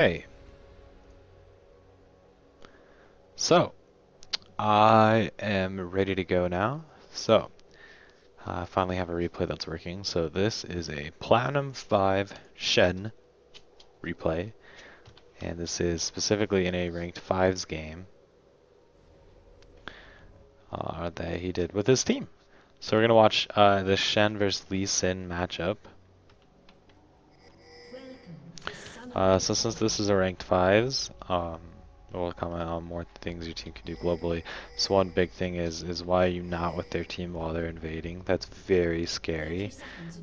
Hey, so I am ready to go now. So I finally have a replay that's working. So this is a Platinum 5 Shen replay, and this is specifically in a ranked 5s game that he did with his team. So we're gonna watch the Shen versus Lee Sin matchup. So since this is a ranked 5s, we'll comment on more things your team can do globally. So one big thing is why are you not with their team while they're invading? That's very scary.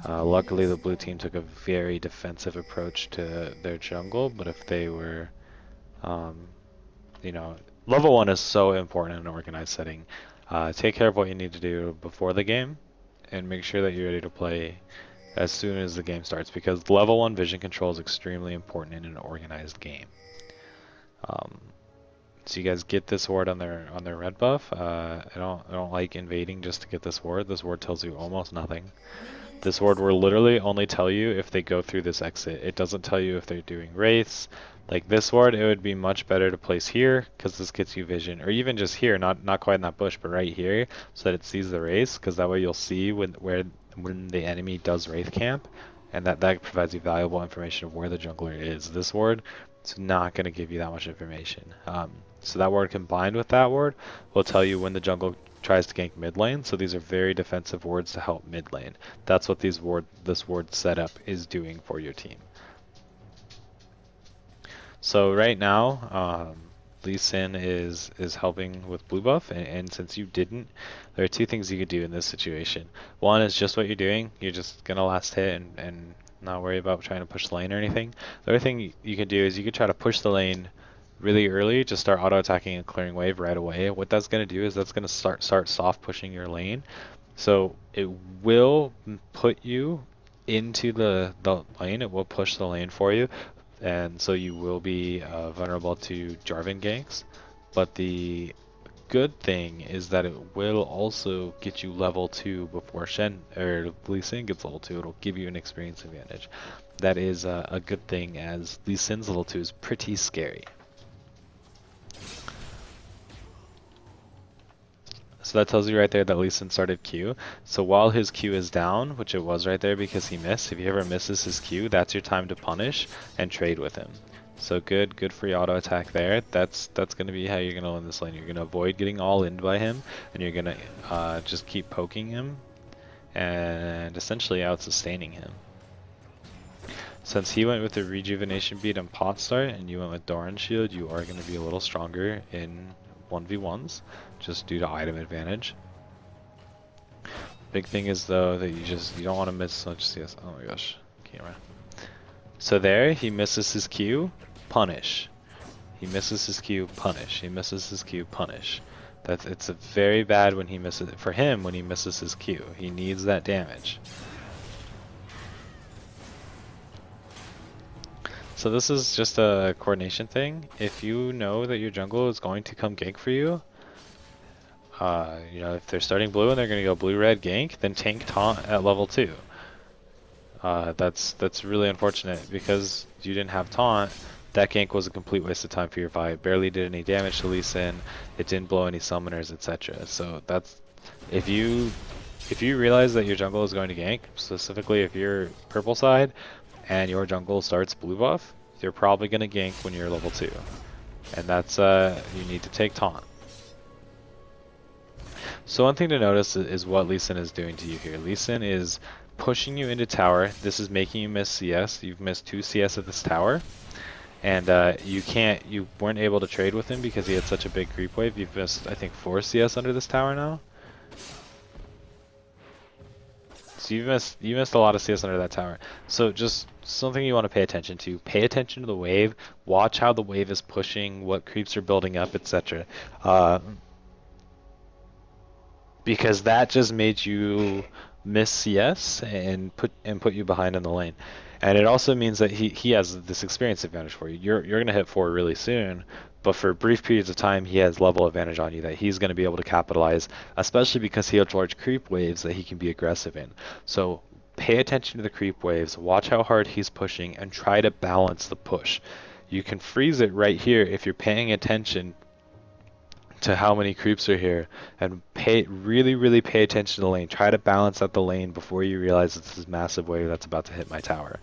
Luckily the blue team took a very defensive approach to their jungle, but if they were, um, you know, level 1 is so important in an organized setting. Take care of what you need to do before the game, and make sure that you're ready to play as soon as the game starts, because level 1 vision control is extremely important in an organized game. Um, so you guys get this ward on their red buff. I don't like invading just to get this ward. This ward tells you almost nothing. This ward will literally only tell you if they go through this exit. It doesn't tell you if they're doing wraiths. Like this ward, it would be much better to place here because this gets you vision, or even just here, not quite in that bush, but right here, so that it sees the wraiths, because that way you'll see when the enemy does wraith camp, and that provides you valuable information of where the jungler is. This ward, it's not going to give you that much information. So that ward combined with that ward will tell you when the jungle tries to gank mid lane. So these are very defensive wards to help mid lane. That's what this ward setup is doing for your team. So right now, Lee Sin is helping with blue buff, and since you didn't, there are two things you could do in this situation. One is just what you're doing. You're just gonna last hit and not worry about trying to push the lane or anything. The other thing you could do is you could try to push the lane really early, just start auto attacking and clearing wave right away. What that's gonna do is that's gonna start soft pushing your lane. So it will put you into the lane. It will push the lane for you, and so you will be vulnerable to Jarvan ganks. But the good thing is that it will also get you level 2 before Shen or Lee Sin gets level 2. It'll give you an experience advantage. That is a good thing, as Lee Sin's level 2 is pretty scary. So that tells you right there that Lee Sin started Q. So while his Q is down, which it was right there because he missed, if he ever misses his Q, that's your time to punish and trade with him. So good free auto attack there. That's gonna be how you're gonna win this lane. You're gonna avoid getting all in by him, and you're gonna just keep poking him and essentially out sustaining him. Since he went with the rejuvenation beat and pot start, and you went with Doran shield, you are gonna be a little stronger in 1v1s, just due to item advantage. Big thing is though that you don't want to miss so much CS. Oh my gosh, camera. So there, he misses his Q, punish. He misses his Q, punish. He misses his Q, punish. It's a very bad when he misses for him when he misses his Q. He needs that damage. So this is just a coordination thing. If you know that your jungle is going to come gank for you, if they're starting blue and they're going to go blue-red gank, then tank taunt at level 2. That's really unfortunate because you didn't have taunt. That gank was a complete waste of time for your Vi. It barely did any damage to Lee Sin. It didn't blow any summoners, etc. So that's if you realize that your jungle is going to gank, specifically if you're purple side and your jungle starts blue buff, you're probably going to gank when you're level 2. And that's you need to take taunt. So one thing to notice is what Lee Sin is doing to you here. Lee Sin is pushing you into tower. This is making you miss CS. You've missed 2 CS at this tower. And you weren't able to trade with him because he had such a big creep wave. You've missed, I think, 4 CS under this tower now. So you missed a lot of CS under that tower. So just something you want to pay attention to. Pay attention to the wave. Watch how the wave is pushing, what creeps are building up, etc. Because that just made you miss CS and put you behind in the lane. And it also means that he has this experience advantage for you. You're gonna hit 4 really soon, but for brief periods of time he has level advantage on you that he's gonna be able to capitalize, especially because he has large creep waves that he can be aggressive in. So pay attention to the creep waves, watch how hard he's pushing, and try to balance the push. You can freeze it right here if you're paying attention to how many creeps are here, and really pay attention to the lane. Try to balance out the lane before you realize it's this massive wave that's about to hit my tower.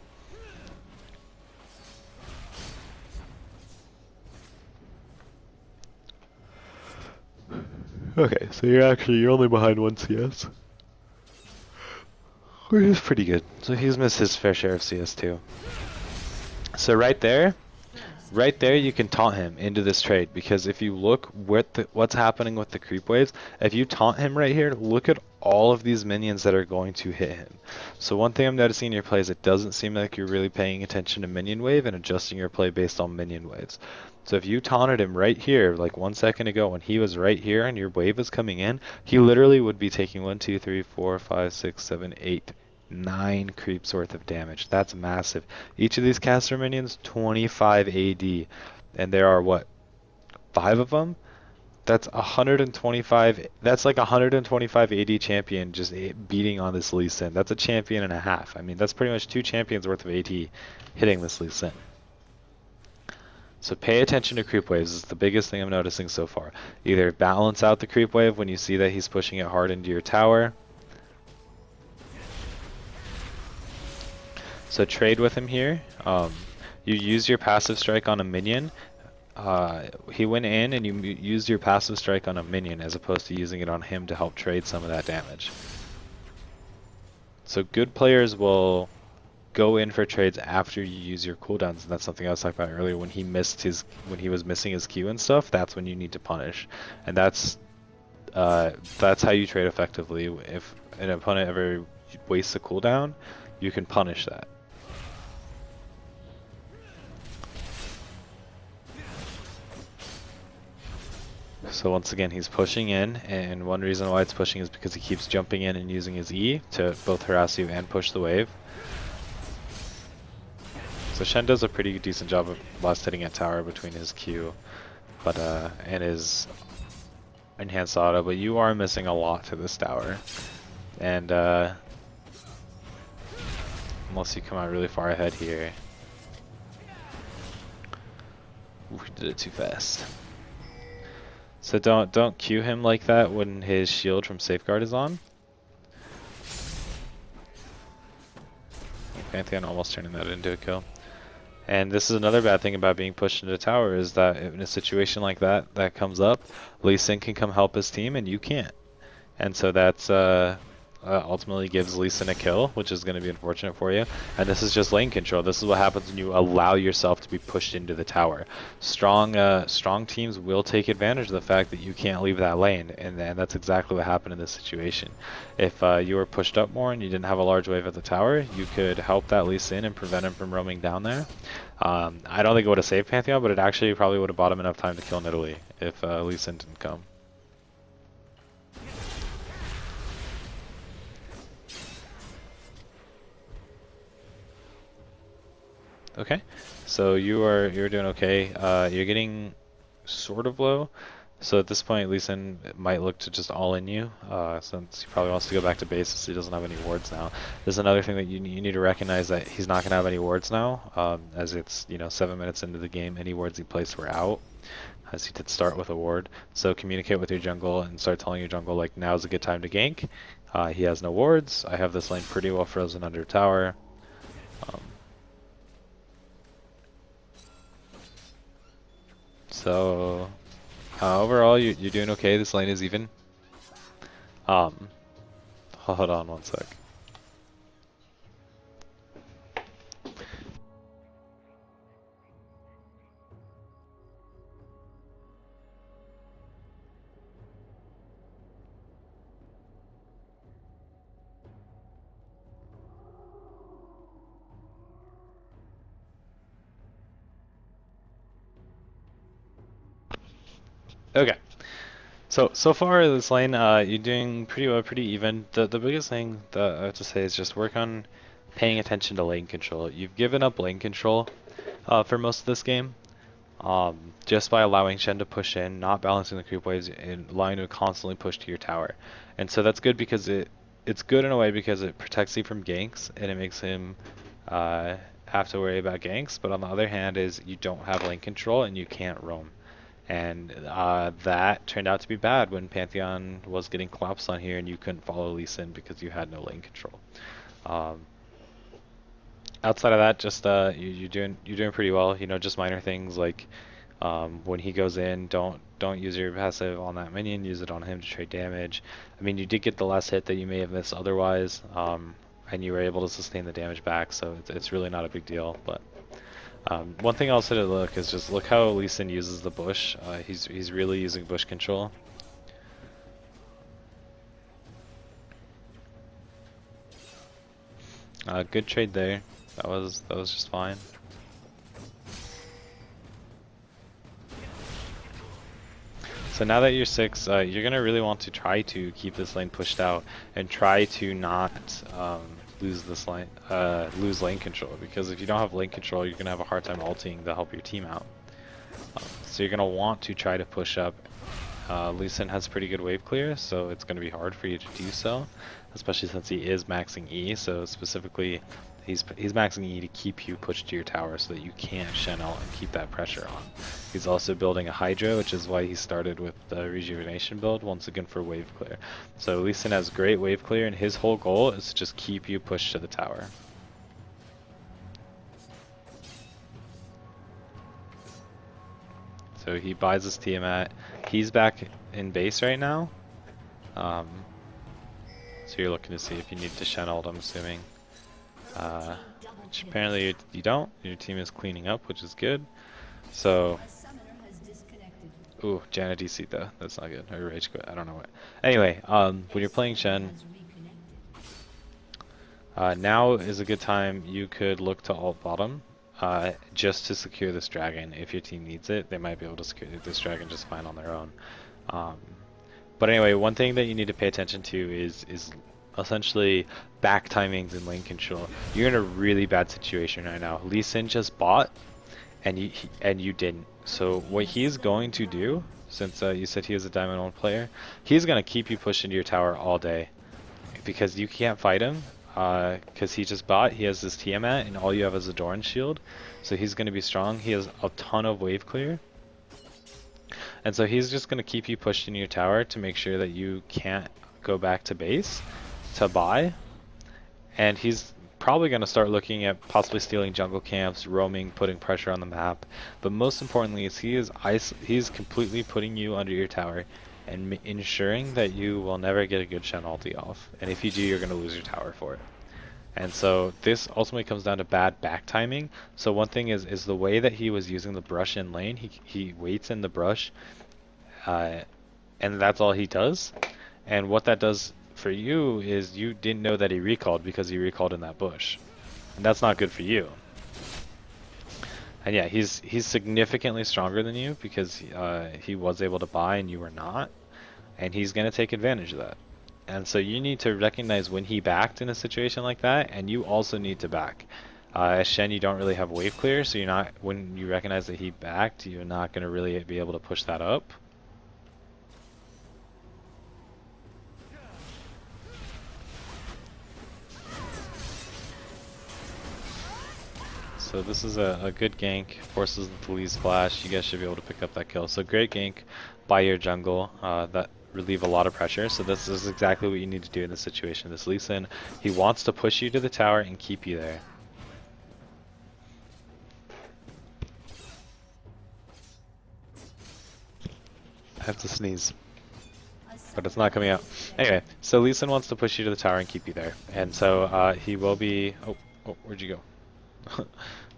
Okay, so you're only behind 1 CS. Which is pretty good. So he's missed his fair share of CS too. So right there you can taunt him into this trade, because if you look what's happening with the creep waves, if you taunt him right here, look at all of these minions that are going to hit him. So one thing I'm noticing in your play is it doesn't seem like you're really paying attention to minion wave and adjusting your play based on minion waves. So if you taunted him right here, like 1 second ago when he was right here and your wave was coming in, he literally would be taking 1, 2, 3, 4, 5, 6, 7, 8, 9 creeps worth of damage. That's massive. Each of these caster minions, 25 AD. And there are, what, 5 of them? That's 125. That's like 125 AD champion just beating on this Lee Sin. That's a champion and a half. I mean, that's pretty much 2 champions worth of AD hitting this Lee Sin. So pay attention to creep waves. This is the biggest thing I'm noticing so far. Either balance out the creep wave when you see that he's pushing it hard into your tower. So trade with him here. You use your passive strike on a minion. He went in and you used your passive strike on a minion as opposed to using it on him to help trade some of that damage. So good players will go in for trades after you use your cooldowns, and that's something I was talking about earlier. When he was missing his Q and stuff, that's when you need to punish, and that's how you trade effectively. If an opponent ever wastes a cooldown, you can punish that. So once again, he's pushing in, and one reason why it's pushing is because he keeps jumping in and using his E to both harass you and push the wave. So Shen does a pretty decent job of last hitting at tower between his Q and his enhanced auto, but you are missing a lot to this tower. And unless you come out really far ahead here. Ooh, we did it too fast. So don't Q him like that when his shield from Safeguard is on. Pantheon almost turning that into a kill. And this is another bad thing about being pushed into tower, is that in a situation like that comes up, Lee Sin can come help his team and you can't. And so that's ultimately gives Lee Sin a kill, which is going to be unfortunate for you. And this is just lane control. This is what happens when you allow yourself to be pushed into the tower. Strong teams will take advantage of the fact that you can't leave that lane, and that's exactly what happened in this situation. If you were pushed up more and you didn't have a large wave at the tower, you could help that Lee Sin and prevent him from roaming down there. I don't think it would have saved Pantheon, but it actually probably would have bought him enough time to kill Nidalee if Lee Sin didn't come. Okay, so you're doing okay. You're getting sort of low, so at this point Lee Sin might look to just all in you, since he probably wants to go back to base since he doesn't have any wards now. There's another thing that you need to recognize, that he's not gonna have any wards now, as it's 7 minutes into the game. Any wards he placed were out, as he did start with a ward. So communicate with your jungle and start telling your jungle, like, now's a good time to gank. He has no wards. I have this lane pretty well frozen under tower. So overall, you're doing okay. This lane is even. Hold on 1 sec. Okay. So far this lane, you're doing pretty well, pretty even. The biggest thing that I have to say is just work on paying attention to lane control. You've given up lane control for most of this game, just by allowing Shen to push in, not balancing the creep waves, and allowing him to constantly push to your tower. And so that's good because it's good in a way because it protects you from ganks, and it makes him have have to worry about ganks, but on the other hand is you don't have lane control and you can't roam. And that turned out to be bad when Pantheon was getting collapsed on here and you couldn't follow Lee Sin because you had no lane control. Um, Outside of that, just you're doing pretty well. You know, just minor things like when he goes in, don't use your passive on that minion. Use it on him to trade damage. I mean, you did get the last hit that you may have missed otherwise, and you were able to sustain the damage back. So it's really not a big deal. But one thing I'll say to look is just look how Lee Sin uses the bush. He's really using bush control. Good trade there. That was just fine. So now that you're 6, you're gonna really want to try to keep this lane pushed out and try to not lose lane control, because if you don't have lane control, you're gonna have a hard time ulting to help your team out. So you're gonna want to try to push up. Lee Sin has pretty good wave clear, so it's gonna be hard for you to do so, especially since he is maxing E. So specifically, he's maxing E to keep you pushed to your tower so that you can't Shen out and keep that pressure on. He's also building a Hydra, which is why he started with the rejuvenation build, once again for wave clear. So Lee Sin has great wave clear, and his whole goal is to just keep you pushed to the tower. So he buys his Tiamat. He's back in base right now. So you're looking to see if you need to Shen ult, I'm assuming. Which apparently you don't. Your team is cleaning up, which is good. So, ooh, Janna DC though. That's not good. Or rage quit. I don't know what. Anyway, when you're playing Shen, now is a good time. You could look to ult bottom, just to secure this dragon. If your team needs it, they might be able to secure this dragon just fine on their own. But anyway, one thing that you need to pay attention to is essentially back timings and lane control. You're in a really bad situation right now. Lee Sin just bought, and you didn't. So what he's going to do, since you said he was a Diamond 1 player, he's going to keep you pushed into your tower all day, because you can't fight him, because he just bought. He has this Tiamat, and all you have is a Doran shield, so he's going to be strong. He has a ton of wave clear, and so he's just going to keep you pushed into your tower to make sure that you can't go back to base to buy. And he's probably going to start looking at possibly stealing jungle camps, roaming, putting pressure on the map. But most importantly is he's completely putting you under your tower and ensuring that you will never get a good Shen ulti off. And if you do, you're going to lose your tower for it. And so this ultimately comes down to bad back timing. So one thing is the way that he was using the brush in lane. He waits in the brush, and that's all he does. And what that does for you is you didn't know that he recalled because he recalled in that bush, and that's not good for you. And yeah, he's significantly stronger than you because he was able to buy and you were not, and he's going to take advantage of that. And so you need to recognize when he backed in a situation like that, and you also need to back. As Shen, you don't really have wave clear, so you're not, when you recognize that he backed, you're not going to really be able to push that up. So this is a good gank, forces the Lee splash. You guys should be able to pick up that kill. So great gank by your jungle, that relieve a lot of pressure. So this is exactly what you need to do in this situation. This Lee Sin, he wants to push you to the tower and keep you there. I have to sneeze, but it's not coming out. Anyway, so Lee Sin wants to push you to the tower and keep you there. And so he will be... Oh, where'd you go?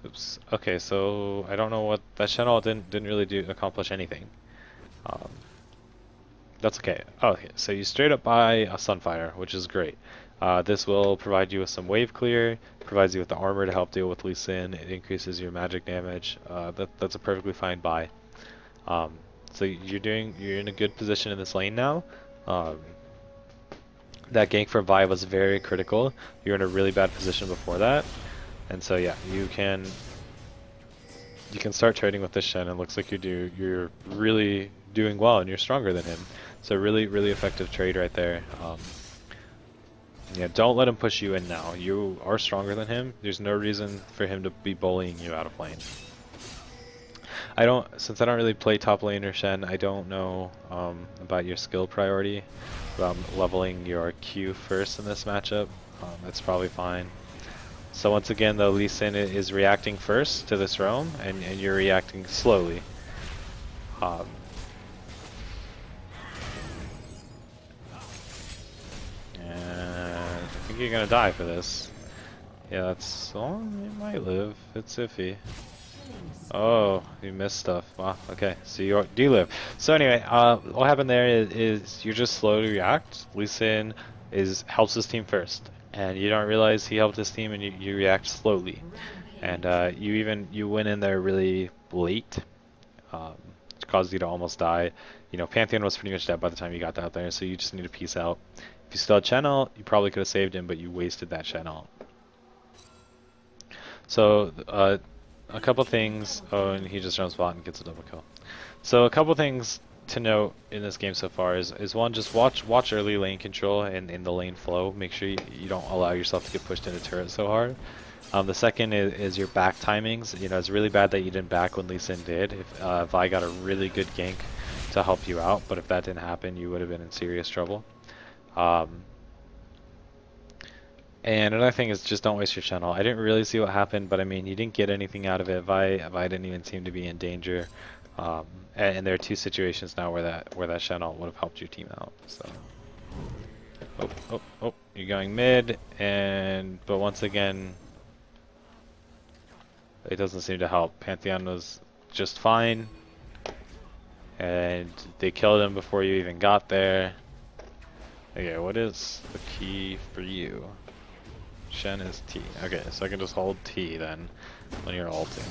Oops. Okay, so I don't know what that Shen ult didn't really accomplish anything. That's okay. Oh, okay, so you straight up buy a Sunfire, which is great. This will provide you with some wave clear, provides you with the armor to help deal with Lee Sin. It increases your magic damage. That's a perfectly fine buy. So you're in a good position in this lane now. That gank from Vi was very critical. You're in a really bad position before that. And so yeah, you can start trading with this Shen. It looks like you're really doing well, and you're stronger than him. So really effective trade right there. Yeah, don't let him push you in now. You are stronger than him. There's no reason for him to be bullying you out of lane. Since I don't really play top lane or Shen, I don't know about your skill priority. About leveling your Q first in this matchup. That's probably fine. So once again, though, Lee Sin is reacting first to this roam, and you're reacting slowly. And I think you're gonna die for this. Yeah, that's... oh, you might live. It's iffy. Oh, you missed stuff. Wow, okay, so you do live. So anyway, what happened there is you're just slow to react. Lee Sin helps his team first, and you don't realize he helped his team, and you react slowly. And you went in there really late, which caused you to almost die. You know, Pantheon was pretty much dead by the time you got out there, so you just need to peace out. If you still had Channel, you probably could have saved him, but you wasted that Channel. So, a couple things. Oh, and he just jumps bot and gets a double kill. So a couple things to note in this game so far is one, just watch early lane control and in the lane flow. Make sure you don't allow yourself to get pushed into turret so hard. The second is your back timings. You know, it's really bad that you didn't back when Lee Sin did. If Vi got a really good gank to help you out, but if that didn't happen, you would have been in serious trouble. And another thing is just don't waste your channel. I didn't really see what happened, but I mean, you didn't get anything out of it. Vi didn't even seem to be in danger. And there are two situations now where that channel would have helped your team out. So, oh, you're going mid, but once again, it doesn't seem to help. Pantheon was just fine, and they killed him before you even got there. Okay, what is the key for you? Shen is T. Okay, so I can just hold T then when you're ulting.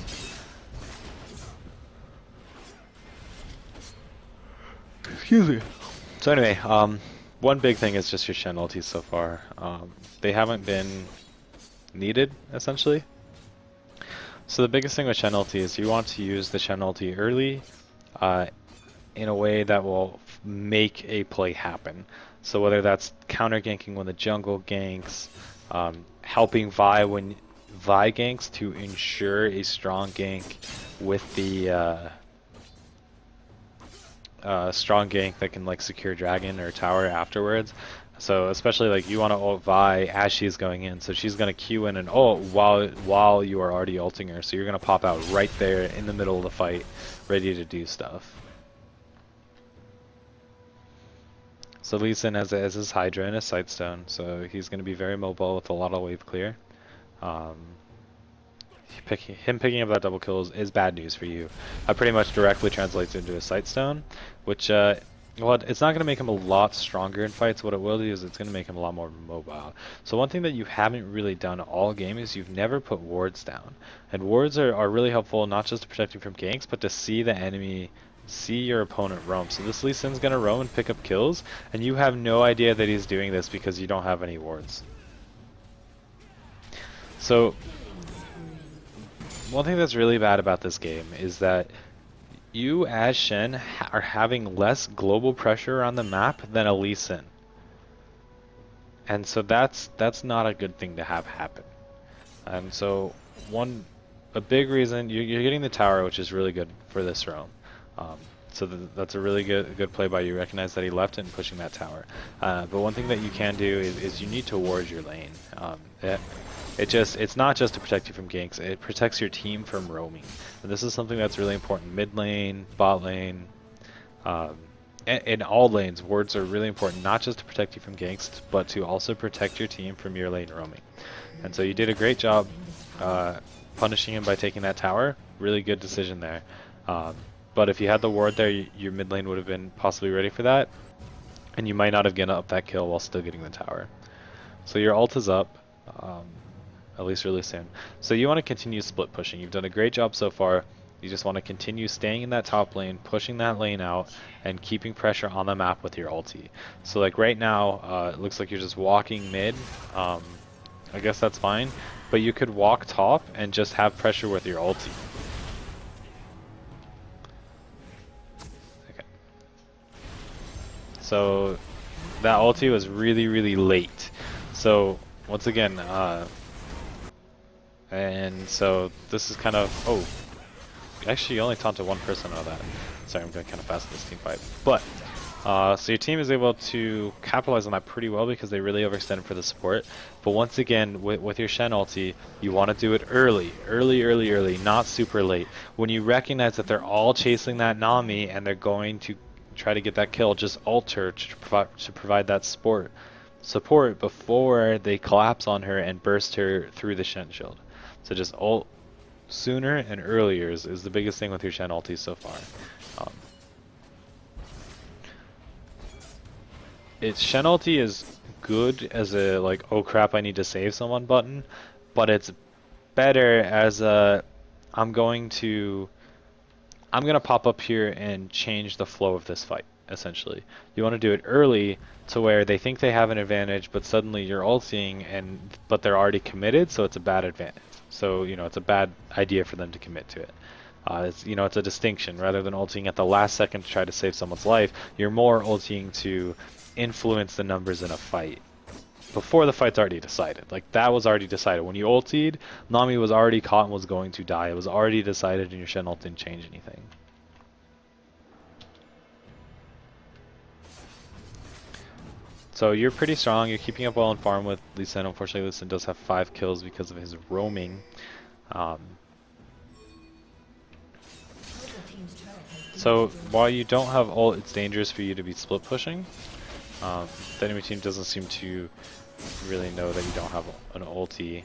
Excuse me. So anyway, one big thing is just your Shen ultis so far. They haven't been needed, essentially. So the biggest thing with Shen ulti is you want to use the Shen ulti early in a way that will make a play happen. So whether that's counter ganking when the jungle ganks, helping Vi when Vi ganks to ensure a strong gank with the strong gank that can like secure dragon or tower afterwards. So especially like you want to ult Vi as she's going in, so she's gonna Q in and ult while you are already ulting her. So you're gonna pop out right there in the middle of the fight, ready to do stuff. So Lee Sin has his Hydra and his Sightstone, so he's going to be very mobile with a lot of wave clear. Him picking up that double kill is bad news for you. That pretty much directly translates into a Sightstone, which, well, it's not going to make him a lot stronger in fights. What it will do is it's going to make him a lot more mobile. So one thing that you haven't really done all game is you've never put wards down. And wards are really helpful not just to protect you from ganks, but to see the enemy, see your opponent roam. So this Lee Sin's gonna roam and pick up kills, and you have no idea that he's doing this because you don't have any wards. So one thing that's really bad about this game is that you as Shen are having less global pressure on the map than a Lee Sin. And so that's not a good thing to have happen. And so a big reason you're getting the tower, which is really good for this roam. So that's a really good play by you. Recognize that he left and pushing that tower. But one thing that you can do is you need to ward your lane. It's not just to protect you from ganks. It protects your team from roaming. And this is something that's really important. Mid lane, bot lane, in all lanes, wards are really important. Not just to protect you from ganks, but to also protect your team from your lane roaming. And so you did a great job punishing him by taking that tower. Really good decision there. But if you had the ward there, your mid lane would have been possibly ready for that, and you might not have gotten up that kill while still getting the tower. So your ult is up, at least really soon. So you want to continue split pushing. You've done a great job so far. You just want to continue staying in that top lane, pushing that lane out, and keeping pressure on the map with your ulti. So like right now, it looks like you're just walking mid. I guess that's fine, but you could walk top and just have pressure with your ulti. So that ulti was really late. So once again, and so this is kind of, oh, actually you only taunted one person out of that. Sorry, I'm going kind of fast in this team fight. But, so your team is able to capitalize on that pretty well because they really overextended for the support. But once again, with your Shen ulti, you want to do it early, not super late. When you recognize that they're all chasing that Nami and they're going to try to get that kill, just ult her to provide that support before they collapse on her and burst her through the Shen shield. So just ult sooner and earlier is the biggest thing with your Shen ulti so far. Shen ulti is good as a like, oh crap, I need to save someone button, but it's better as a I'm gonna pop up here and change the flow of this fight. Essentially, you want to do it early to where they think they have an advantage, but suddenly you're ulting but they're already committed, so it's a bad advantage. So it's a bad idea for them to commit to it. It's a distinction. Rather than ulting at the last second to try to save someone's life, you're more ulting to influence the numbers in a fight before the fight's already decided. Like, that was already decided. When you ultied, Nami was already caught and was going to die. It was already decided, and your Shen ult didn't change anything. So you're pretty strong. You're keeping up well in farm with Lee Sin. Unfortunately, Lee Sin does have 5 kills because of his roaming. So while you don't have ult, it's dangerous for you to be split pushing. The enemy team doesn't seem to really know that you don't have an ulti.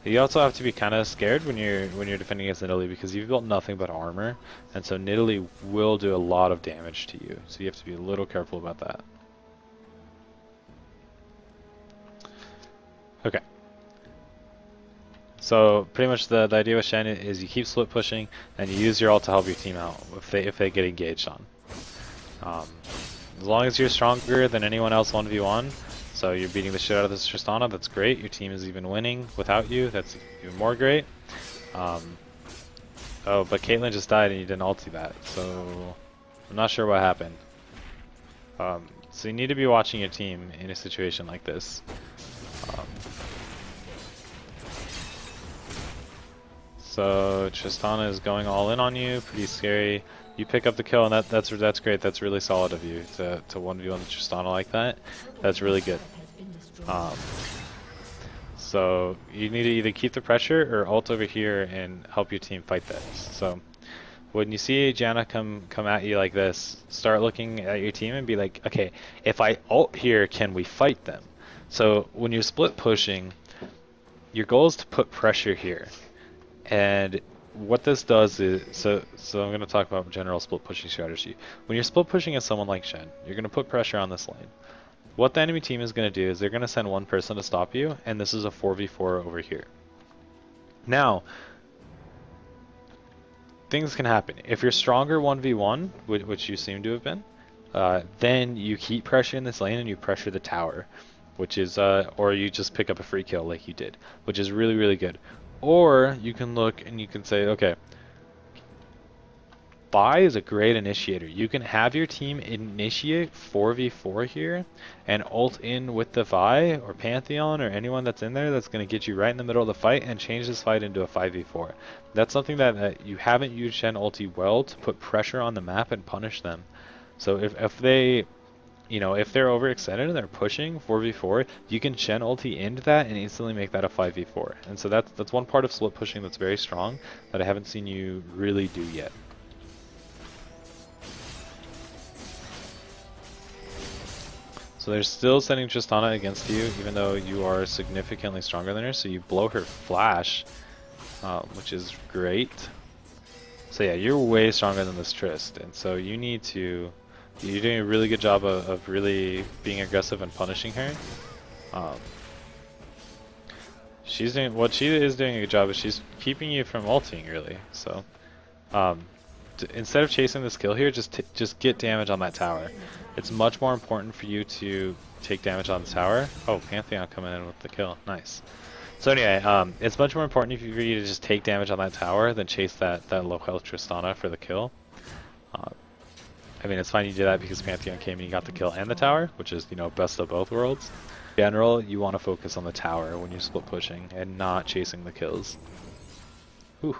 You also have to be kind of scared when you're defending against Nidalee because you've built nothing but armor, and so Nidalee will do a lot of damage to you. So you have to be a little careful about that. Okay. So pretty much the idea with Shen is you keep split pushing and you use your ult to help your team out if they get engaged on. As long as you're stronger than anyone else 1v1, so you're beating the shit out of this Tristana, that's great. Your team is even winning without you, that's even more great. Oh, but Caitlyn just died and you didn't ulti that, so I'm not sure what happened. So you need to be watching your team in a situation like this. So Tristana is going all in on you, pretty scary. You pick up the kill, and that's great. That's really solid of you to 1v1 Tristana like that. That's really good. So you need to either keep the pressure or ult over here and help your team fight this. So when you see Janna come at you like this, start looking at your team and be like, okay, if I ult here, can we fight them? So when you're split pushing, your goal is to put pressure here. And what this does is, so I'm going to talk about general split pushing strategy. When you're split pushing at someone like Shen, you're going to put pressure on this lane. What the enemy team is going to do is they're going to send one person to stop you, and this is a 4v4 over here. Now, things can happen. If you're stronger 1v1, which you seem to have been, then you keep pressuring this lane and you pressure the tower, which is, or you just pick up a free kill like you did, which is really, really good. Or you can look and you can say, okay, Vi is a great initiator. You can have your team initiate 4v4 here and ult in with the Vi or Pantheon or anyone that's in there that's going to get you right in the middle of the fight and change this fight into a 5v4. That's something that you haven't used Shen ulti well to put pressure on the map and punish them. So if they... if they're overextended and they're pushing 4v4, you can Shen ulti into that and instantly make that a 5v4. And so that's one part of split pushing that's very strong that I haven't seen you really do yet. So they're still sending Tristana against you, even though you are significantly stronger than her, so you blow her flash, which is great. So yeah, you're way stronger than this Trist, and so you need to... You're doing a really good job of really being aggressive and punishing her. She's doing what she is doing a good job is she's keeping you from ulting really. So instead of chasing this kill here, just get damage on that tower. It's much more important for you to take damage on the tower. Oh, Pantheon coming in with the kill, nice. So anyway, it's much more important for you to just take damage on that tower than chase that low health Tristana for the kill. I mean, it's fine you did that because Pantheon came and you got the kill and the tower, which is, best of both worlds. general, you want to focus on the tower when you're split pushing and not chasing the kills. Whew.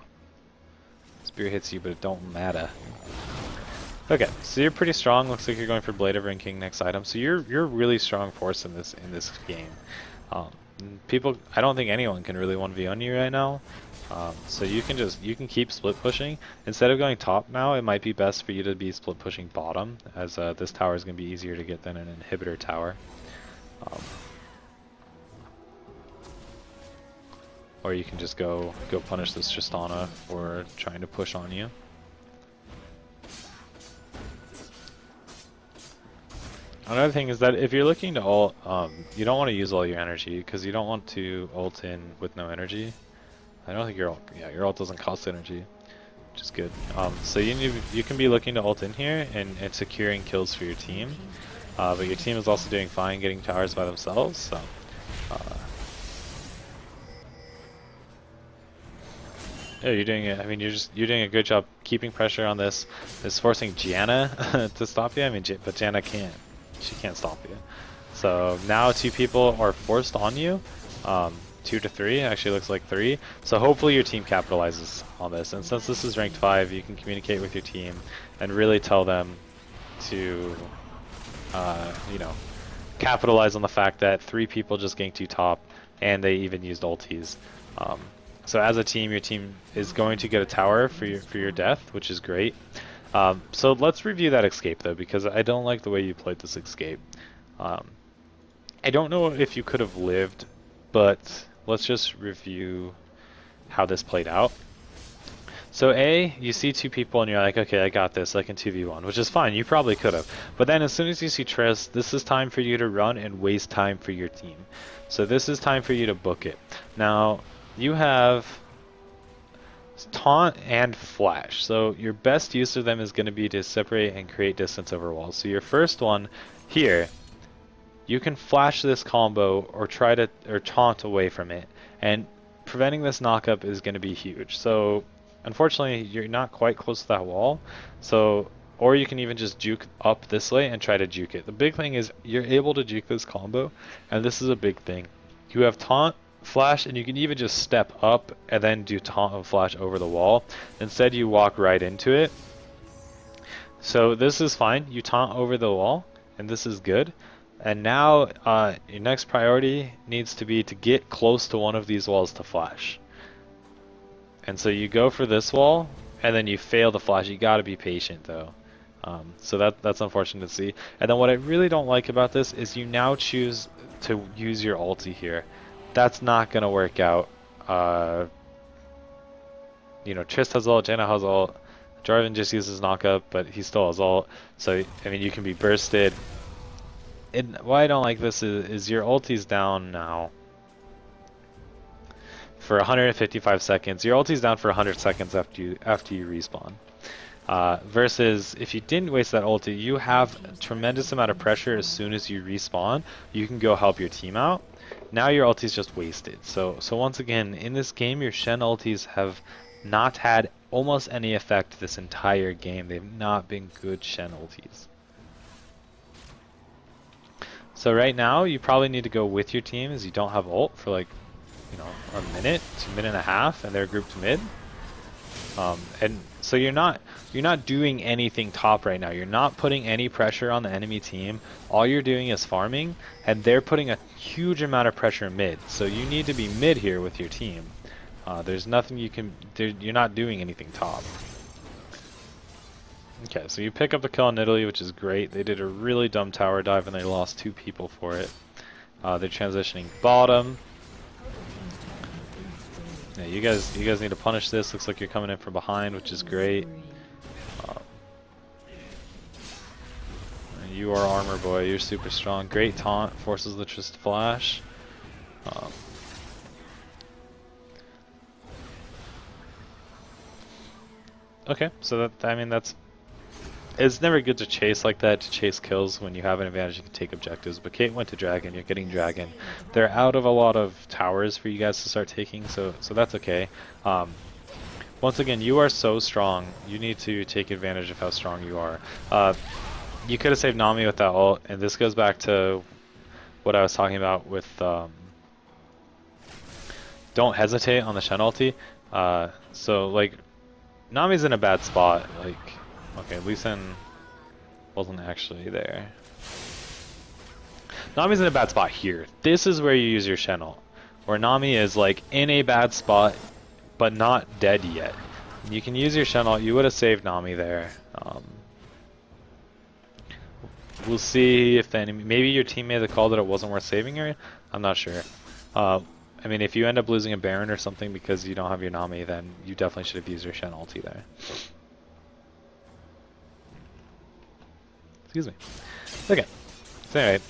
Spear hits you, but it don't matter. Okay, so you're pretty strong. Looks like you're going for Blade of Ranking next item. So you're a really strong force in this game. People, I don't think anyone can really 1v on you right now. So you can keep split pushing. Instead of going top now, it might be best for you to be split pushing bottom, as this tower is going to be easier to get than an inhibitor tower. Or you can just go punish this Tristana for trying to push on you. Another thing is that if you're looking to ult, you don't want to use all your energy, because you don't want to ult in with no energy. I don't think your ult doesn't cost energy, which is good. So you can be looking to ult in here and securing kills for your team, but your team is also doing fine getting towers by themselves. So yeah, you're doing it. I mean, you're doing a good job keeping pressure on this. It's forcing Janna to stop you. I mean, but Janna can't. She can't stop you. So now 2 people are forced on you. 2 to 3, actually looks like 3. So hopefully your team capitalizes on this. And since this is ranked 5, you can communicate with your team and really tell them to, you know, capitalize on the fact that 3 people just ganked you top, and they even used ultis. So as a team, your team is going to get a tower for your death, which is great. So let's review that escape though, because I don't like the way you played this escape. I don't know if you could have lived, but let's just review how this played out. So you see 2 people and you're like, okay, I got this, I can 2v1, which is fine, you probably could have. But then as soon as you see Triss, this is time for you to run and waste time for your team. So this is time for you to book it. Now, you have taunt and flash, so your best use of them is going to be to separate and create distance over walls. So your first one here, you can flash this combo or taunt away from it, and preventing this knockup is going to be huge. So unfortunately you're not quite close to that wall, so or you can even just juke up this way and try to juke it. The big thing is you're able to juke this combo, and this is a big thing. You have taunt, flash, and you can even just step up and then do taunt and flash over the wall. Instead you walk right into it. So this is fine, you taunt over the wall, and this is good. And now your next priority needs to be to get close to one of these walls to flash. And so you go for this wall, and then you fail the flash. You gotta be patient though. So that's unfortunate to see. And then what I really don't like about this is you now choose to use your ulti here. That's not gonna work out. You know, Trist has ult, Janna has ult, Jarvan just uses knockup, but he still has ult. So I mean, you can be bursted. And why I don't like this is your ulti's down now for 155 seconds. Your ulti's down for 100 seconds after you respawn. Versus if you didn't waste that ulti, you have a tremendous amount of pressure as soon as you respawn. You can go help your team out. Now your ulti's just wasted. So once again, in this game, your Shen ultis have not had almost any effect this entire game. They've not been good Shen ultis. So right now, you probably need to go with your team as you don't have ult for like, you know, a minute to a minute and a half, and they're grouped mid. And so you're not doing anything top right now. You're not putting any pressure on the enemy team. All you're doing is farming, and they're putting a huge amount of pressure mid. So you need to be mid here with your team. There's nothing you can. You're not doing anything top. Okay, so you pick up the kill in Italy, which is great. They did a really dumb tower dive and they lost 2 people for it. They're transitioning bottom. Yeah, you guys need to punish this. Looks like you're coming in from behind, which is great. You are armor boy. You're super strong. Great taunt. Forces the Trist to flash. Okay, so it's never good to chase like that, to chase kills when you have an advantage. You can take objectives, but Kate went to Dragon. You're getting Dragon. They're out of a lot of towers for you guys to start taking, so that's okay. Once again, you are so strong. You need to take advantage of how strong you are. You could have saved Nami with that ult, and this goes back to what I was talking about with don't hesitate on the Shen ulti. So like Nami's in a bad spot. Like, okay, Lee Sin wasn't actually there. Nami's in a bad spot here. This is where you use your Shen ult, where Nami is like in a bad spot, but not dead yet. You can use your Shen ult. You would have saved Nami there. We'll see if the enemy, maybe your teammate had called that it wasn't worth saving her. I'm not sure. I mean, if you end up losing a Baron or something because you don't have your Nami, then you definitely should have used your Shen ulti there. Excuse me. Okay. So anyway,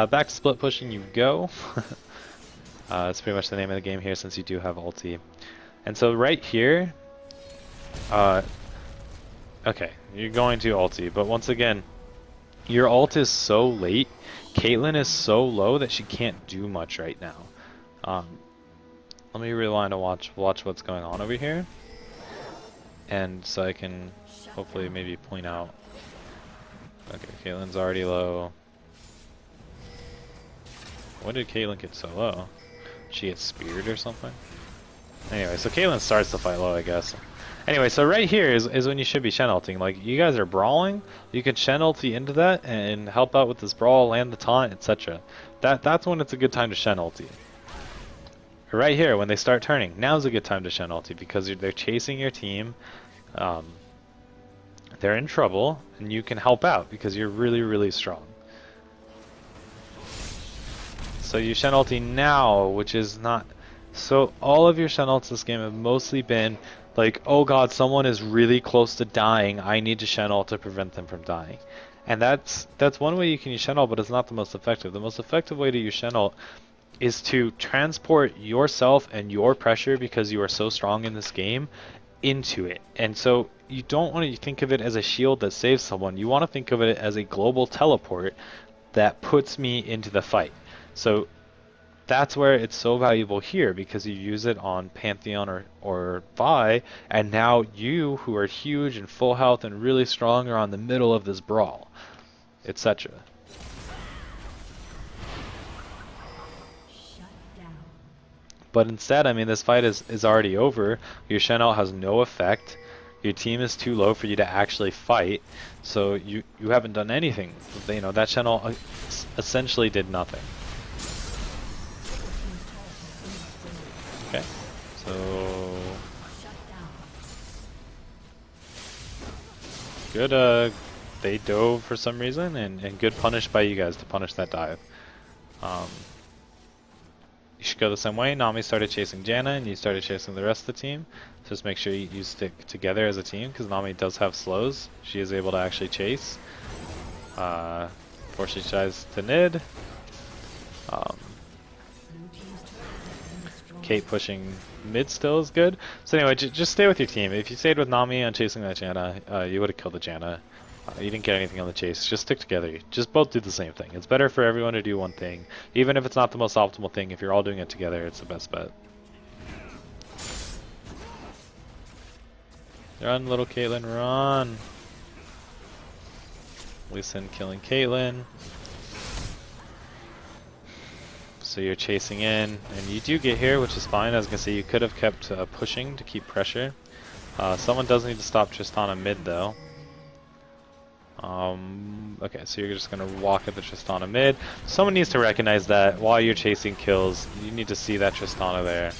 back to split pushing you go. That's pretty much the name of the game here since you do have ulti. And so right here, okay, you're going to ulti, but once again, your ult is so late, Caitlyn is so low that she can't do much right now. Let me rewind to watch what's going on over here, and so I can hopefully maybe point out. Okay, Caitlyn's already low. When did Caitlyn get so low? She gets speared or something? Anyway, so Caitlyn starts the fight low, I guess. Anyway, so right here is when you should be Shen ulting. Like, you guys are brawling, you can Shen ulti into that and help out with this brawl, land the taunt, etc. That's when it's a good time to Shen ulti. Right here, when they start turning, now's a good time to Shen ulti because they're chasing your team. They're in trouble, and you can help out because you're really, really strong. So you Shen ulti now, which is not... So all of your Shen ults this game have mostly been like, oh god, someone is really close to dying, I need to Shen ult to prevent them from dying. And that's one way you can use Shen ult, but it's not the most effective. The most effective way to use Shen ult is to transport yourself and your pressure, because you are so strong in this game, into it. And so you don't want to think of it as a shield that saves someone, you want to think of it as a global teleport that puts me into the fight. So that's where it's so valuable here, because you use it on Pantheon or Vi, and now you, who are huge and full health and really strong, are on the middle of this brawl, etc. But instead, I mean, this fight is already over. Your Shen ult has no effect. Your team is too low for you to actually fight, so you haven't done anything. You know, that Shen ult essentially did nothing. Okay, so good. They dove for some reason, and good punish by you guys to punish that dive. You should go the same way. Nami started chasing Janna, and you started chasing the rest of the team. Just make sure you stick together as a team, because Nami does have slows. She is able to actually chase. Before she tries to nid. Kate pushing mid still is good. So anyway, just stay with your team. If you stayed with Nami on chasing that Janna, you would have killed the Janna. You didn't get anything on the chase. Just stick together. Just both do the same thing. It's better for everyone to do one thing. Even if it's not the most optimal thing, if you're all doing it together, it's the best bet. Run, little Caitlyn, run! Lee Sin killing Caitlyn. So you're chasing in, and you do get here, which is fine. I was going to say you could have kept pushing to keep pressure. Someone does need to stop Tristana mid, though. Okay, so you're just going to walk at the Tristana mid. Someone needs to recognize that while you're chasing kills, you need to see that Tristana there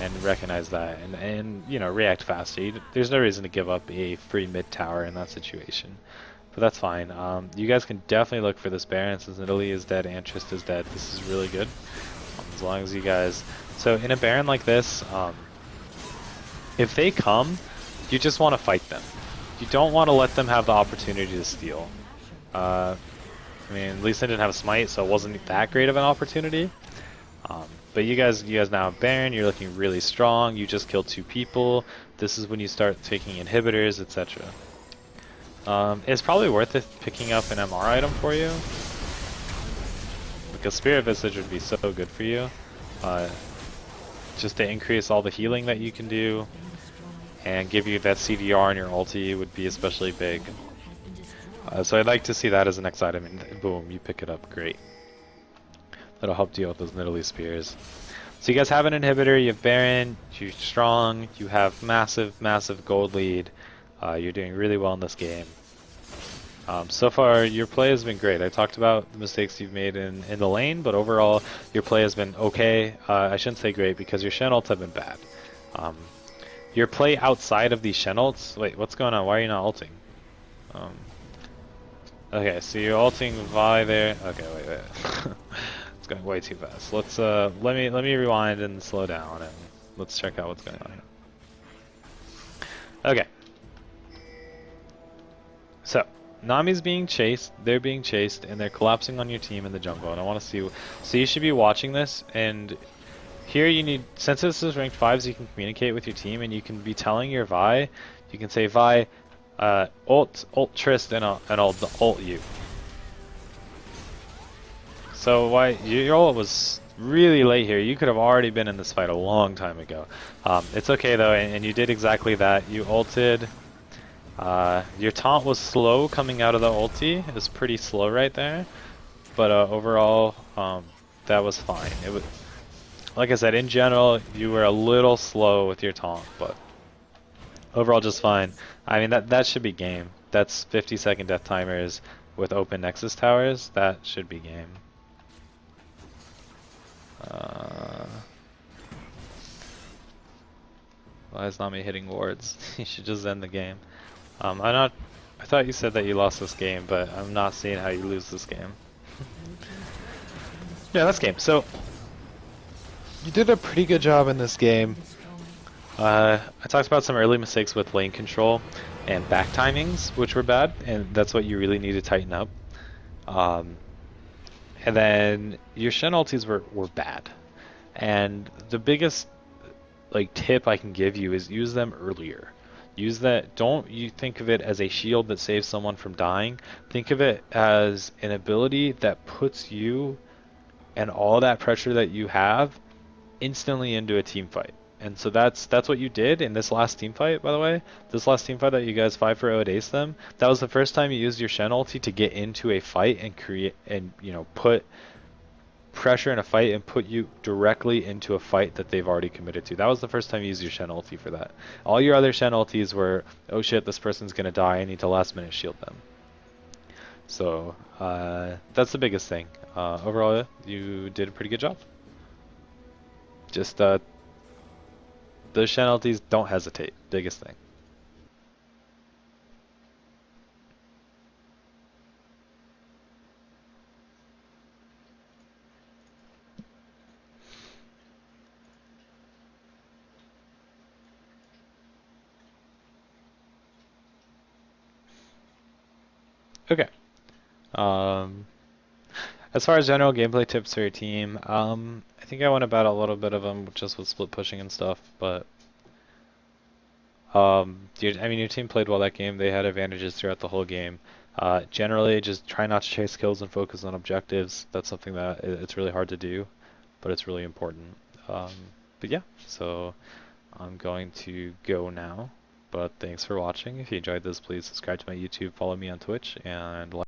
and recognize that, and you know, react faster. There's no reason to give up a free mid tower in that situation. But that's fine. You guys can definitely look for this Baron, since Italy is dead and Trist is dead. This is really good. As long as you guys... So in a Baron like this, if they come, you just want to fight them. You don't want to let them have the opportunity to steal. I mean, Lee Sin didn't have a smite, so it wasn't that great of an opportunity. But you guys now have Baron, you're looking really strong, you just killed 2 people. This is when you start taking inhibitors, etc. It's probably worth it picking up an MR item for you, because Spirit Visage would be so good for you, just to increase all the healing that you can do, and give you that CDR on your ulti would be especially big. So I'd like to see that as the next item, and boom, you pick it up, great. That'll help deal with those Nidalee spears. So you guys have an inhibitor, you have Baron, you're strong, you have massive, massive gold lead. You're doing really well in this game. So far, your play has been great. I talked about the mistakes you've made in the lane, but overall, your play has been okay. I shouldn't say great because your Shen ults have been bad. Your play outside of these Shen ults... Wait, what's going on? Why are you not ulting? Okay, so you're ulting Vi there. Okay, wait. It's going way too fast. Let's let me rewind and slow down and let's check out what's going on here. Okay. So, Nami's being chased, they're being chased, and they're collapsing on your team in the jungle, and I want to see... So you should be watching this, and here you need... Since this is ranked 5s, you can communicate with your team, and you can be telling your Vi, you can say, Vi, ult Trist, and I'll ult you. So why... Your ult was really late here. You could have already been in this fight a long time ago. It's okay, though, and you did exactly that. You ulted... your taunt was slow coming out of the ulti. It was pretty slow right there, but overall, that was fine. It was, like I said, in general, you were a little slow with your taunt, but overall just fine. I mean, that should be game. That's 50-second death timers with open Nexus towers. That should be game. Why is Nami hitting wards? He should just end the game. I thought you said that you lost this game, but I'm not seeing how you lose this game. Yeah, that's game. So, you did a pretty good job in this game. I talked about some early mistakes with lane control and back timings, which were bad, and that's what you really need to tighten up. And then your Shen ultis were bad. And the biggest tip I can give you is use them earlier. Use that. Don't you think of it as a shield that saves someone from dying. Think of it as an ability that puts you and all that pressure that you have instantly into a team fight. And so that's what you did in this last team fight, by the way. This last team fight that you guys 5-for-0'd aced them. That was the first time you used your Shen ulti to get into a fight and create and put pressure in a fight and put you directly into a fight that they've already committed to. That was the first time you used your Shen ulti for that. All your other Shen ultis were, oh shit, this person's gonna die, I need to last minute shield them. So that's the biggest thing. Overall, you did a pretty good job. Just those Shen ultis, don't hesitate. Biggest thing. Okay. As far as general gameplay tips for your team, I think I went about a little bit of them just with split pushing and stuff, but I mean, your team played well that game. They had advantages throughout the whole game. Generally, just try not to chase kills and focus on objectives. That's something that it's really hard to do, but it's really important. But yeah, so I'm going to go now. But thanks for watching. If you enjoyed this, please subscribe to my YouTube, follow me on Twitch, and like